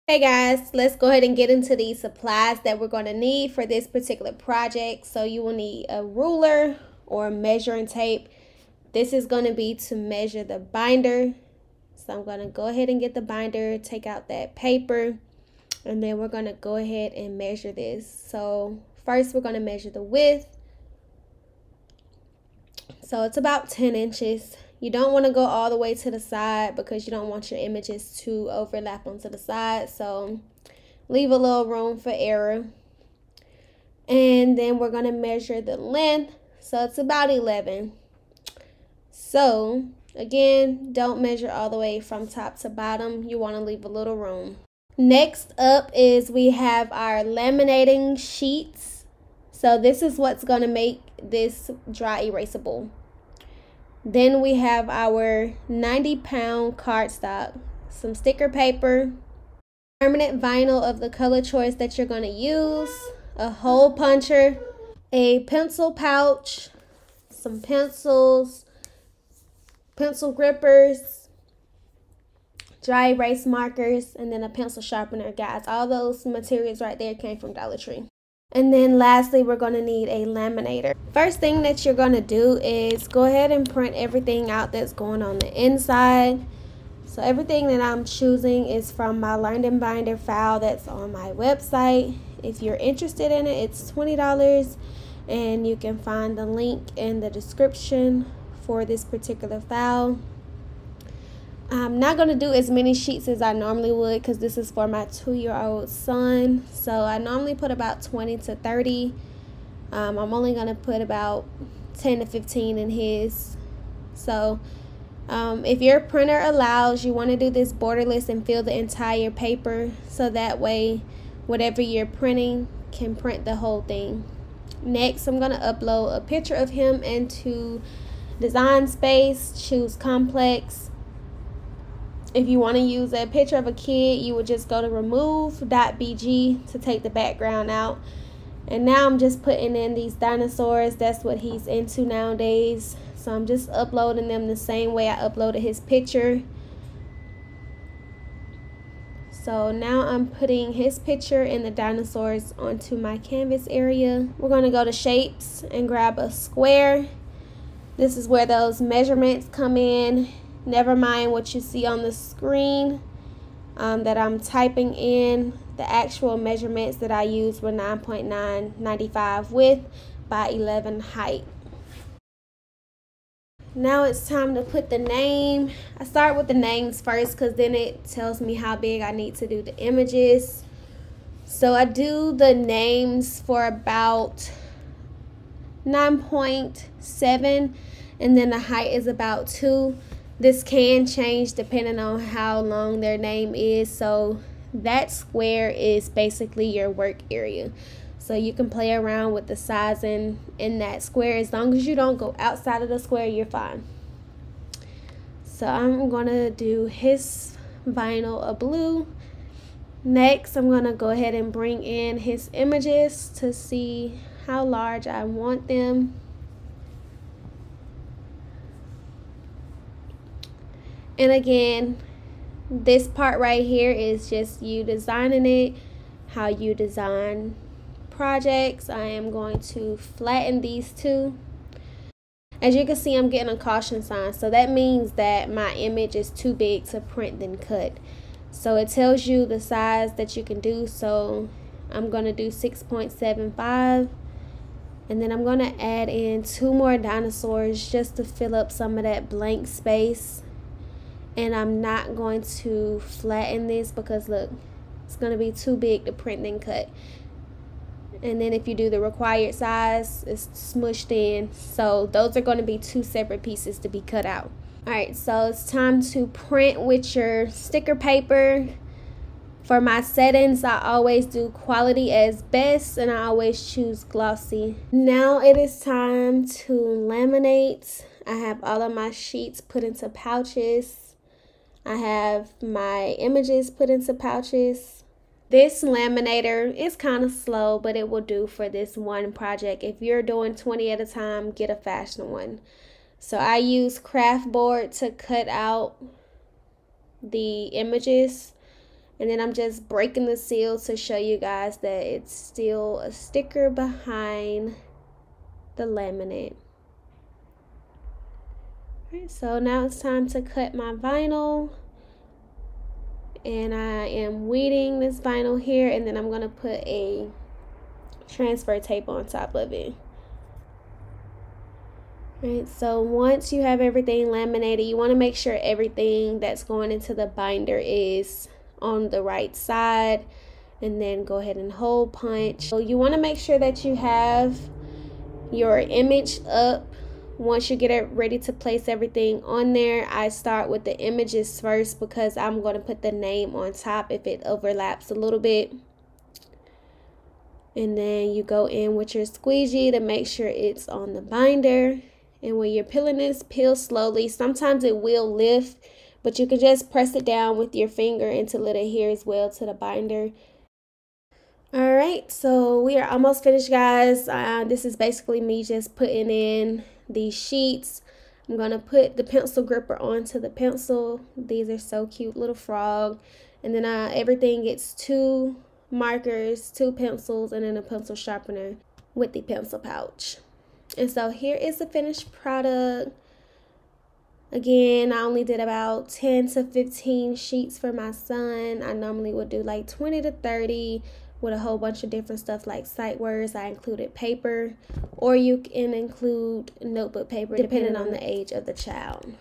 Hey guys, let's go ahead and get into the supplies that we're going to need for this particular project. So you will need a ruler or measuring tape. This is going to be to measure the binder. So I'm going to go ahead and get the binder, take out that paper, and then we're going to go ahead and measure this. So first we're going to measure the width. So it's about 10 inches. You don't want to go all the way to the side because you don't want your images to overlap onto the side. So leave a little room for error. And then we're going to measure the length. So it's about 11. So again, don't measure all the way from top to bottom. You want to leave a little room. Next up is we have our laminating sheets. So this is what's going to make this dry erasable. Then we have our 90-pound cardstock, some sticker paper, permanent vinyl of the color choice that you're going to use, a hole puncher, a pencil pouch, some pencils, pencil grippers, dry erase markers, and then a pencil sharpener. Guys, all those materials right there came from Dollar Tree. And then lastly, we're going to need a laminator. First thing that you're going to do is go ahead and print everything out that's going on the inside. So everything that I'm choosing is from my Learned and Binder file that's on my website. If you're interested in it, it's $20, and you can find the link in the description for this particular file. I'm not going to do as many sheets as I normally would because this is for my 2-year-old son. So I normally put about 20 to 30. I'm only going to put about 10 to 15 in his. So if your printer allows, you want to do this borderless and fill the entire paper so that way whatever you're printing can print the whole thing. Next, I'm going to upload a picture of him into Design Space. Choose complex. If you want to use a picture of a kid, you would just go to remove.bg to take the background out. And now I'm just putting in these dinosaurs. That's what he's into nowadays. So I'm just uploading them the same way I uploaded his picture. So now I'm putting his picture and the dinosaurs onto my canvas area. We're going to go to shapes and grab a square. This is where those measurements come in. Never mind what you see on the screen that I'm typing in. The actual measurements that I used were 9.995 width by 11 height. Now it's time to put the name. I start with the names first because then it tells me how big I need to do the images. So I do the names for about 9.7 and then the height is about 2. This can change depending on how long their name is. So that square is basically your work area. So you can play around with the sizing in that square. As long as you don't go outside of the square, you're fine. So I'm going to do his vinyl a blue. Next, I'm going to go ahead and bring in his images to see how large I want them. And again, this part right here is just you designing it, how you design projects. I am going to flatten these two. As you can see, I'm getting a caution sign. So that means that my image is too big to print then cut. So it tells you the size that you can do. So I'm going to do 6.75. And then I'm going to add in 2 more dinosaurs just to fill up some of that blank space. And I'm not going to flatten this because look, it's going to be too big to print and cut. And then if you do the required size, it's smushed in. So those are going to be 2 separate pieces to be cut out. Alright, so it's time to print with your sticker paper. For my settings, I always do quality as best and I always choose glossy. Now it is time to laminate. I have all of my sheets put into pouches. I have my images put into pouches. This laminator is kind of slow, but it will do for this one project. If you're doing 20 at a time, get a faster one. So I use craft board to cut out the images. And then I'm just breaking the seal to show you guys that it's still a sticker behind the laminate. Alright, so now it's time to cut my vinyl. And I am weeding this vinyl here, and then I'm going to put a transfer tape on top of it. Alright, so once you have everything laminated, you want to make sure everything that's going into the binder is on the right side, and then go ahead and hole punch. So you want to make sure that you have your image up. Once you get it ready to place everything on there, I start with the images first because I'm going to put the name on top if it overlaps a little bit. And then you go in with your squeegee to make sure it's on the binder. And when you're peeling this, peel slowly. Sometimes it will lift, but you can just press it down with your finger until it adheres well to the binder. Alright, so we are almost finished, guys. This is basically me just putting in these sheets. I'm going to put the pencil gripper onto the pencil. These are so cute, little frog. And then everything gets 2 markers, 2 pencils, and then a pencil sharpener with the pencil pouch. And so here is the finished product. Again, I only did about 10 to 15 sheets for my son. I normally would do like 20 to 30 with a whole bunch of different stuff like sight words. I included paper, or you can include notebook paper depending on the age of the child.